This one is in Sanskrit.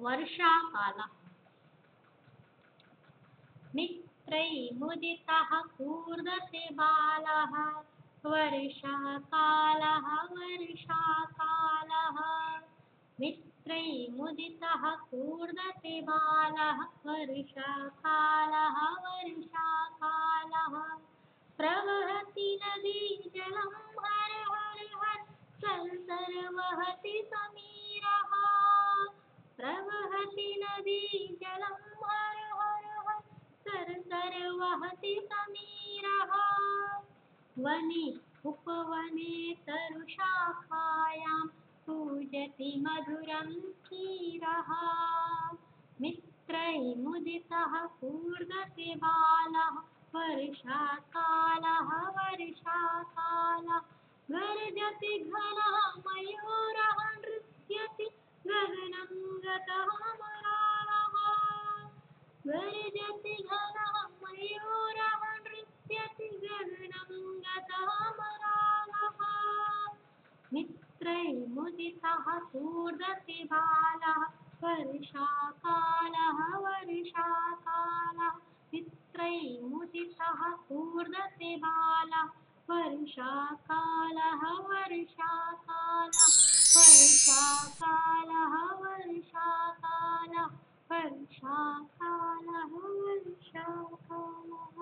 वर्षाकालः मित्रैः मुदितः कूर्दते बालः वर्षाकालः वर्षाकालः मित्रैः मुदितः कूर्दते बालः वर्षाकालः वर्षाकालः प्रवहति नदी जलं हर हर हर सर् वहति समीरः प्रवहति नदी जलं हर हर हर सर् वहति समीरः वने उपवने तरुशाखायां कूजति मधुरं क्षीरः मित्रैः मुदितः कूर्दते बालः वर्षाकालः वर्षाकालः गर्जति घनः मयूरः नृत्यति गगनं गतः मराळः गर्जति घनः मयूरः नृत्यति गगनं गतः मराळः मित्रैः मुदितः कूर्दते बालः वर्षाकालः वर्षाकालः मित्रैः मुदितः कूर्दते बालः वर्षाकालः वर्षाकालः वर्षाकालः वर्षाकालः वर्षाकालः वर्षाकालः